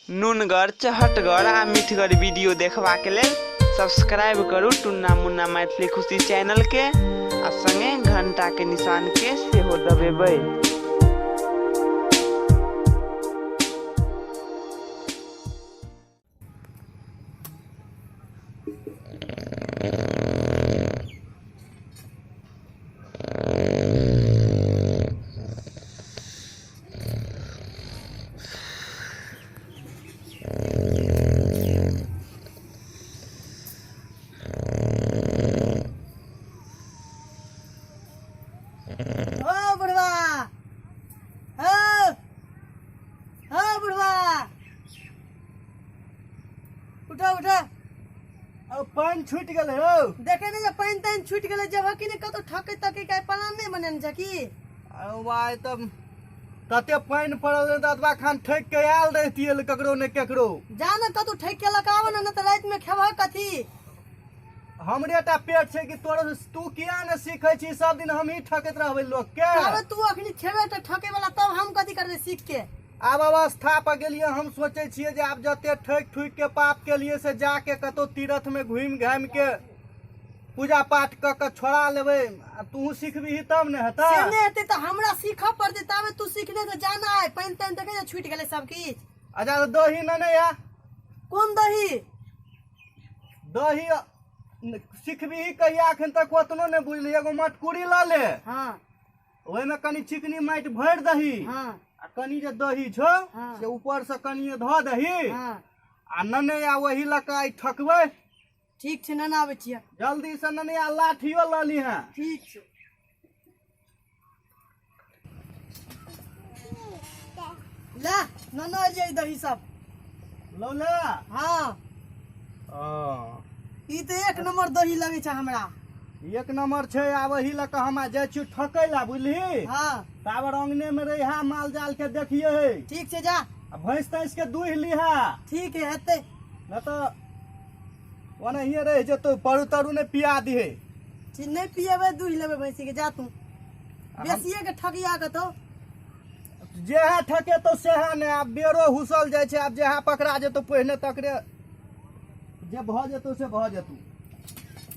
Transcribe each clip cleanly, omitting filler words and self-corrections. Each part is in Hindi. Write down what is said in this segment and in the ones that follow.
नुनगर चहटगर आ मीठगर वीडियो देखबा के लेल सब्सक्राइब करू टुन्ना मुन्ना मैथिली खुशी चैनल के आ संगे घंटा के निशान के सेहो दबेबै। उठा उठा अब पानी छूट गए हो देखे नहीं पानी तान छूट गए जब कि नहीं कतो ठके तके का प्लान नहीं बनन छ की वाय तब तते पानी पड़ल त अतबा खान ठेक के आयल रहतिए ककरो ने ककरो जान कतो ठेक के लगाव न त रात में खेबा कथी हमरे टा पेट छै कि तोर तू किया न सीखै छी सब दिन हम ही ठकत रहबै लोग के अरे तू अखनी छेबे त ठके वाला तब हम कथी करबे सीख के आब अवस्था पर गेलिए हम सोचे छिए जे आब जते ठक ठुक के पाप के लिए से जाके कतो तीर्थ में घूम घाम के पूजा पाठ क छोड़ा लेबै तू सीखबही तब ने हेता से ने हेते त हमरा सीखा पड़ते तबे तू सीखने त जाना है पानी तान देखे छूट गेले सब की अच्छा दही न या कौन दही दही सीखबही कहिया अखन तक ओतनो ने बुझली एगो मटकुरी ल ले हां ओय में कनी चिकनी माटि भर दही हां आ कनी जे दही छो हाँ। से ऊपर से कनी ध दही हां आ नने आ वही लका आई ठकबै ठीक छै न आबै छियै जल्दी से नने आ लाठियो ल ली हां ठीक छै ला न जे दही सब लो ले हां ई त एक नंबर दही लगे छ हमरा एक नंबर छै आ वही लका हम जाय छी ठकै ला बुझली हां ताबर अंगने में रहिहा माल जाल के देखिए है ठीक छै जा आ भैंस तैंस के दूह लीहा ठीक है हेते न तो ओने हिए रह जतो परू तरु ने पिया दिहे ठीक नहीं पिएबे दूध लेबे भैंसी के जा तू बेसिए के ठगिया के तो जेहा ठके तो सेहा ने आब बेरो हुसल जाय छै आब जेहा पकड़ा जेतो पहिने तकरे जे भ जेतो से भ जेतो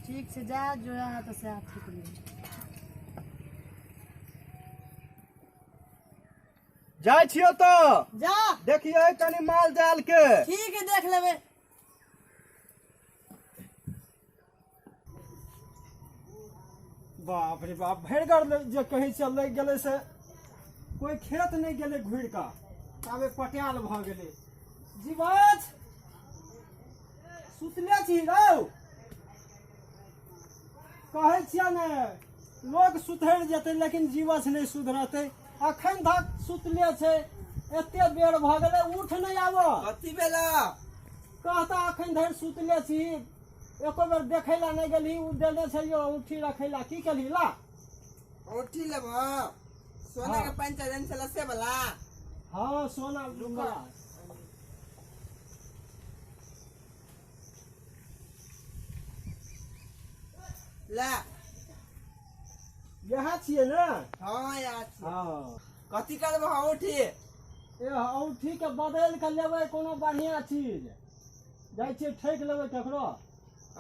ठीक से जा जो है तो से ठीक ले जाय छियो तो जा देखिए कनी माल जाल के ठीक है देख लेबे बाप रे बाप भरगर जे कहीं से लग गेले से कोई खेत नहीं गेले घुर का ताबे पटियाल भ गेले जीवाज सुतले छी रौ कहै छिया ने लोग सुधर जेतै लेकिन जीवछ नहीं सुधरतै अखन तक सुतले छै एते बेर भ गेले उठ नहीं आबो कथि बेला कहता अखन धरि सुतले छी एको बेर देखै ला नहीं गेली उ देले छै यो उठी रखै ला की केली ला उठी लेबो सोना के पंचायत से लसे वाला हाँ सोना लूंगा ला यहाँ छियै ने हां यार हाँ कथि करबो उठी ए औठी के बदल के लेबै कोनो बढ़िया चीज जाइ छियै ठैक लेबै ककरो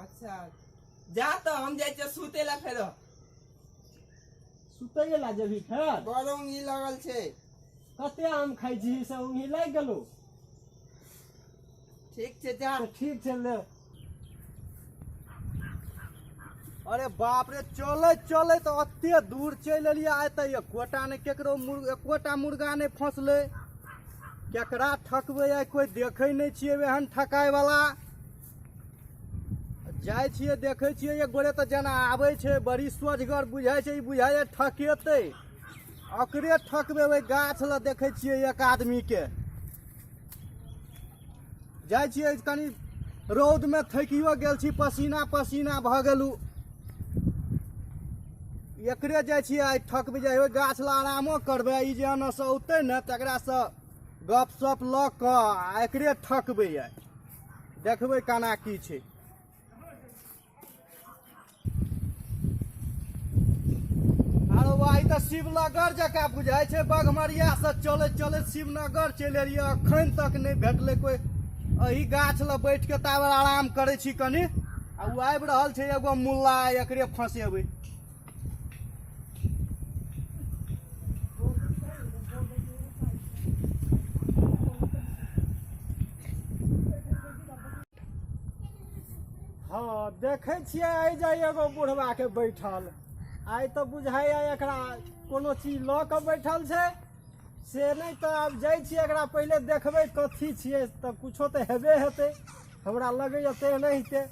अच्छा जा तो हम जाय छै सुते ला फेरो सुतैये ला जेबही फेर गरम ई लगल छै कते आम खाइ छी से उंगी लागि गेलौ ठीक छै जा तऽ ठीक छै ले अरे बाप रे चले चले तो अत्ते दूर चल एलिए आइ त एकोटा ने केकरो एकोटा मुर्गा ने फंसले केकरा ठकबै आइ कोई देखै नहीं छियै एहन ठकाय वाला जाय छियै देखै छियै एक गोरे त जेना आबै छै बड़ी सोझगर बुझाय छै ई बुझाय ठकेतै अकरे ठकबै ओइ गाछ ल देखै छियै एक आदमी के जाय छियै कनी रौद में थकियो गेल छी पसीना पसीना भ गेलू एकरे जाय छियै आइ ठकबै जाइ गाछ ल आरामो करबै ई जे अन से औतै ने तकरा से गप सप ल क आ एकरे ठकबै आइ देखबै केना की छै आरो आइ तऽ शिवनगर जकाँ बुझाइ छै। बघमरिया से चलैत चलैत शिवनगर चलि एलियै, अखन तक नहि भेटलै कोई। एही गाछ लग बैठ के ताबे आराम करै छी कनी, आ उ आबि रहल छै एगो मुल्ला, एकरे फंसेबै। हाँ देखे छियै आई जाय एगो बुढ़वा के बैठल। आइ तो बुझाइया एकरा कोनो चीज लऽ के बैठल छै से नहीं, तो आब जाइ छियै एकरा पहले देखबै कथी छियै, तऽ कुछो तऽ हेबे हेतै, हमरा लगैया तेहने हेतै।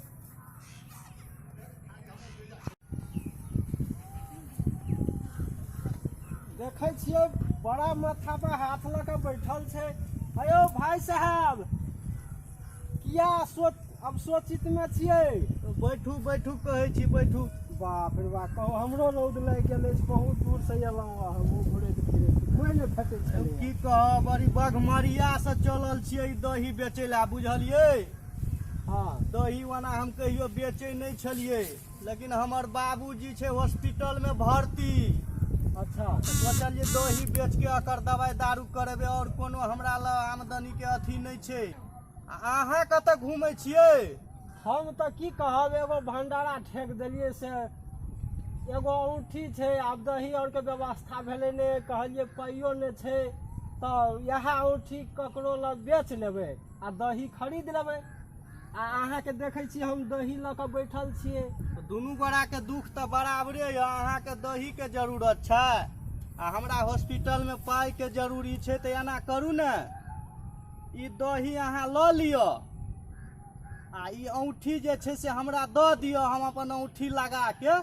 देखे छियै बड़ा माथा पर हाथ लऽ के बैठल छै। अयो भाई साहब, किया अब सोचित में छियै? बैठू बैठू कहै छी, बैठू। बाप रे बाप, कहू हमरो रौद लागि गेलै, बहुत दूर से एलहुँ, हमहूँ घुरैत फिरैत कोई नहि भेटै छै। की कहब, बड़ी बघमरिया से चलल छियै दही बेचै लए, बुझलियै। हाँ दही ओना हम कहियो बेचै नहीं छलियै, लेकिन हमर बाबूजी छै हॉस्पिटल में भर्ती। अच्छा, तो सोचलिए दही बेच के एकर दवाई दारू करेबे, और कोनो हमरा ल आमदनी के अथी नहीं छै। अहाँ कतऽ घूमै छियै? हम तऽ की कहब, एगो भंडारा ठेक देलियै से एगो औँठी छै, आब दही और के व्यवस्था भेलै ने, कहलिए पाइयो ने छै, तऽ यह औँठी ककरो लग बेच लेबै आ दही खरीद लेबै। आ अहाँके देखै छी हम दही लऽ कऽ बैठल छियै। दुनू गोरा के दुख तऽ बराबरे यऽ। अहाँके दही के जरूरत छै आ हमरा हॉस्पिटल में पाई के जरूरी छै, तऽ एना करू ने, ई दही अहाँ लऽ लिअ आ ई औँठी जे छै से हमरा दऽ दिअ, हम अपन औँठी लगा के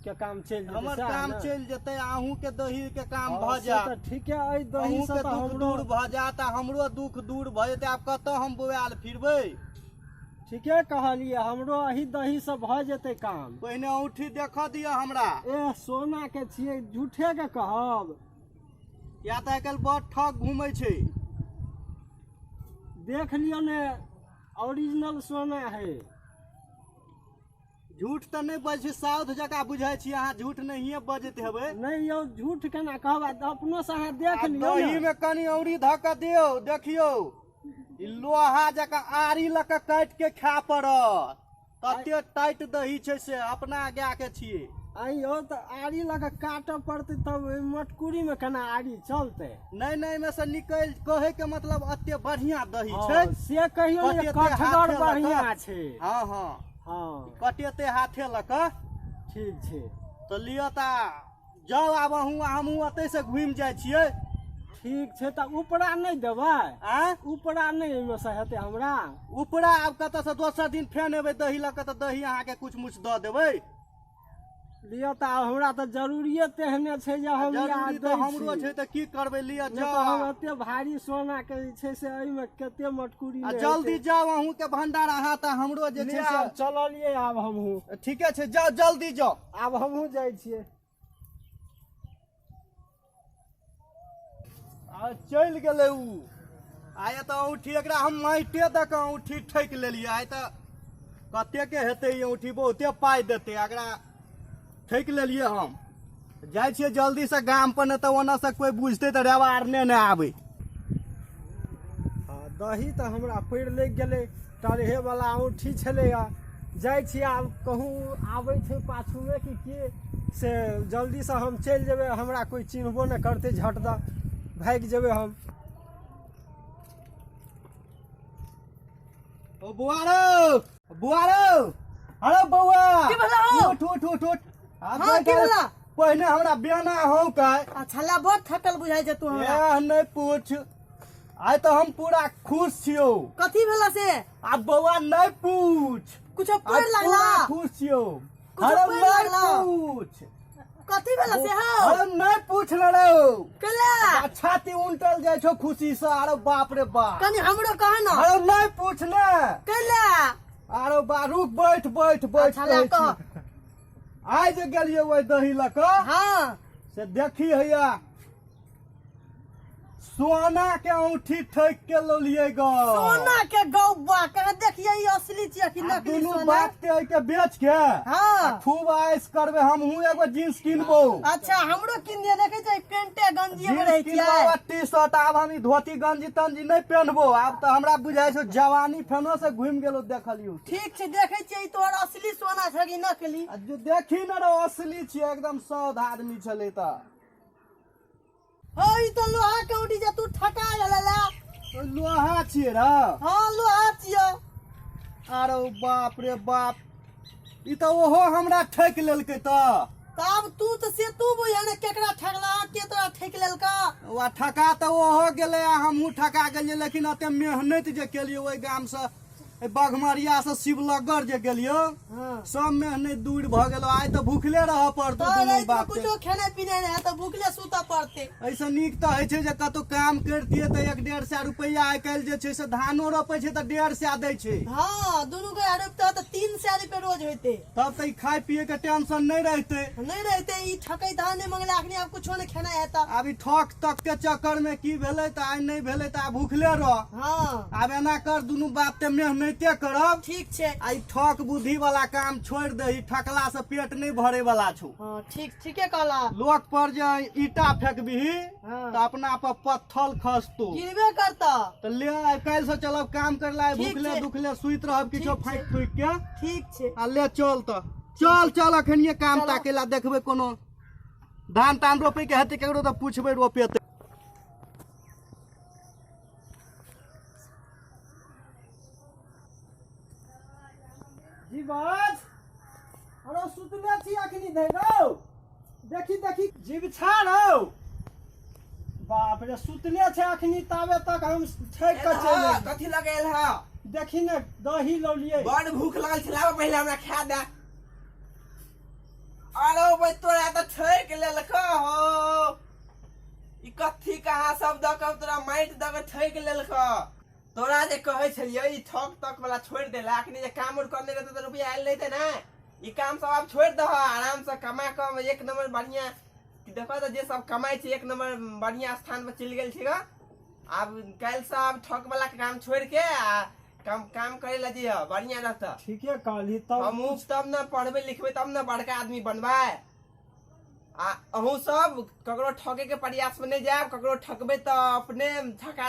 के काम चलि जेतै, हमर सएह काम ने? चलि जेतै, अहूँ के दही के काम हाँ, भऽ से जायत, तऽ ठीके अइ, दही अहूँ से के तऽ दुख हमरो दूर भऽ जायत आ हमरो दुख दूर भऽ जेतै। आब कतऽ हम बौआल फिरबै? ठीके कहलिए, हमरो अही दही से भऽ जेतै काम। पहिने औँठी देखऽ दिअ हमरा, ए सोना के छियै, झूठे के कहब? या तऽ आइ काल्हि बड़ ठग घूमै छै। देख लियो ने, ओरिजिनल सोना है। झूठ तऽ नहीं बजै, साउथ जकाँ बुझाइ छी अहाँ, झूठ नहिये बजैत हेबै। नहीं यौ, झूठ केना कहब, अपनो से अहाँ देख लियो दही ने। में कनी औरी धऽ कऽ दियौ, देखियौ ई लोहा जकाँ आरी लऽ कऽ काटि के खाय पड़त, तते टाइट दही छै से, अपना गाय के छियै। आई यौ तऽ आरी लऽ कऽ काटऽ पड़तै, तब ओइ मटकुरी में केना आरी चलतै? नहीं नहीं में से निकल, कहे के मतलब अते बढ़िया दही हाँ, छै। से कहियो ने, कटेते कठगर हाथे लऽ बढ़िया कऽ। छै। हाँ हाँ, हाँ कटेते हाथे लऽ कऽ ठीक छै। तो लिअ, ता जाउ आब अहूँ, हमहूँ अतै से घुमि जाइ छियै। ठीक छै, तऽ उपरा नहीं देबै? आँ उपरा नहीं ओइमे से हेतै हमरा? उपरा आब कतऽ से दोसर दिन फेन एबै दही लऽ कऽ, तऽ दही अहाँके कुछ मुछ दऽ देबै। लिअ तऽ आब हमरा तऽ जरूरिये तेहने छै जे हम जरूरी याद तऽ हमरो छै, तऽ की करबै, लिअ नहीं तो हम जाउ एते भारी सोना के जे छै से एहिमे कते मटकुरी आ नहि जल्दी हेतै। जाउ, अहूँ के भंडार अहाँ, तऽ हमरो जे छै ले आब से चललिए, आब हमहूँ ठीके छै, जाउ जल्दी जाउ। आब हमहूँ जाइ छियै। आ चलि गेलै उ, आइ तऽ औँठी एकरा हम माइटे दऽ कऽ औँठी ठकि लेलियै। आइ तऽ कते के हेतै ई औँठी, बहुते पाइ देतै, एकरा ठकि लेलियै हम। जाइ छियै जल्दी से गाम पर, नहि तऽ ओना से कोई बुझतै तऽ रेवारने नहि आबै। हाँ, दही तऽ हमरा पड़ि लागि गेलै, टरहे वाला औँठी छलैया। जाइ छियै, आब कहूँ आबै छै पाछूमे कि के से जल्दी से हम चलि जेबै, हमरा कोई चिन्हबो नहि करतै, झट दऽ भागि जेबै हम। ओ बुआरो, बुआरो, अरे बौआ, की भेलौ हौ? उठ उठ उठ उठ। आ हाँ, की भेलौ? पहिने हमरा बेना हो काय, छल्ला बहुत थकल बुझाइ छै तू हमरा। एह नहीं पूछ, आइ तो हम पूरा खुश छियो। कथी भेला से? आ बौआ नहीं पूछ, कुछो आज पड़ पूरा लागला? खुश छियो। कुछो अरे पड़ नहीं लागला? पूछ, कथी भेला से हो? अरे नहीं पूछ रे, केला? छाती उल्टल जाय छो खुशी से। अरे बाप रे बाप, कनी हमरो कह न। अरे नहीं पूछ ने, केला? अरे बा रुक, बैठ बैठ बैठ छल्ला कहै छी। कह। आइ जे गेलियै ओहि दही लऽ कऽ, हाँ, से देखी हैया सोना के औंठी ठोक के लोलिए गो। सोना के गौबा कह देखिए ई असली छियै कि नकली दुनू सोना। बात के के बेच के हाँ। खूब आइस करबे। हमहू एगो जींस किनबो। अच्छा हमरो किन दिए देखे छै पेंटे गंजी में रहे जींस छियै। किनबो टी-शर्ट। आब हम ई धोती गंजी तंजी नहीं पहनबो। आब तो हमरा बुझाय छै जवानी फेनो से घुम गेलो देखलियो। ठीक छै देखे छियै ई तोहर असली सोना छै कि नकली। आ जो देखी न रो असली छियै एकदम सौध आदमी छले त। हो ई तो लोहा के उठी जे तू ठका लेला। लोहा छियै रे। हां लोहा छियै। अरे बाप रे बाप ई तो ओहो हमरा ठक लेलकै त। तब तू तो से तू बुझे ने केकरा ठगला के तोरा ठक लेलका। वा ठका तो ओहो गेले आ हमहू ठका गेलियै। लेकिन अते मेहनत जे केलियै ओइ गाम से बघमरिया से शिवलगर जे गेलियो हां सब मेहनत दूर भ गेलो। आइ तो भूखले रह पड़तो तो दुनू नहीं तो बाप के। कुछो खेने पीने नहीं है तो भूखले सूता पड़ते। ऐसा नीक तो है छै जे कतो काम करतिए त 1-1.5 रुपया आइ काल जे छै से धानो रोपै छै त 1.5 दै छै। हाँ दोनों के अरबता तो 300 रुपए रोज होते। तब त ई खाय पिए के टेंशन नहीं रहते। नहीं रहते ई ठकै धान नहीं मंगला अखनी आप कुछो नहीं खाना है ता। अब ई ठक तक के चक्कर में की भेलै त आइ नहीं भेलै त आब भूखले रह। हाँ आब एना कर दुनू बाप ते मेहनते करब। ठीक छै। आई ठक बुद्धि वाला काम छोड़ दही। ठकला से पेट नहीं भरे वाला छौ। हाँ ठीके कहला। लोक पर जे ईटा फेंकबिही हाँ। तो अपना पर पत्थर खसतो। गिरबे करता। तो ले आइ काल से चलब काम करला। ठीक भूखले छै। दुखले सुइत रहब किछो ठीक छै। फाँक फूक के। ठीक छै। आ ले चल त चल अखनिए काम चलो। ताकेला देखबे कोनो धान तान रोपे के हेतै केकरो त पूछबे रोपेते। जीवज अरे सुतले छी अखनी धैरौ। देखी जीव छाड़ौ। बाप रे सुतले छै अखनी ताबे तक हम ठक के चल हाँ, कथी लगेल है? देखी ने दही लौलिए। बड़ भूख लगल छला पहले हमरा खा दे। अरे भाई तोरा तो ठक लेलका हो। ई कथी कहाँ सब द के तोरा माइट द के ठक लेलका। तोरा जे कहै छलियै ई ठक तक वाला छोड़ देला। अखनी जे काम उर करने रहते तो रुपया आइल रहते ना। ई काम सब अब छोड़ दह। आराम से कमा कम एक नंबर बढ़िया देखो तो जे सब कमाई छै एक नंबर बढ़िया स्थान पर चल गेल छै। अब कल से अब ठक वाला के काम छोड़ के आ काम करे ला दिया बढ़िया रहता। ठीके कहली तब हमहू तब न पढ़बे लिखबे तब न बड़का आदमी बनबाए। आ अहू सब ककरो ठके के प्रयास में नहीं जाए। ककरो ठकबे तो अपने ठका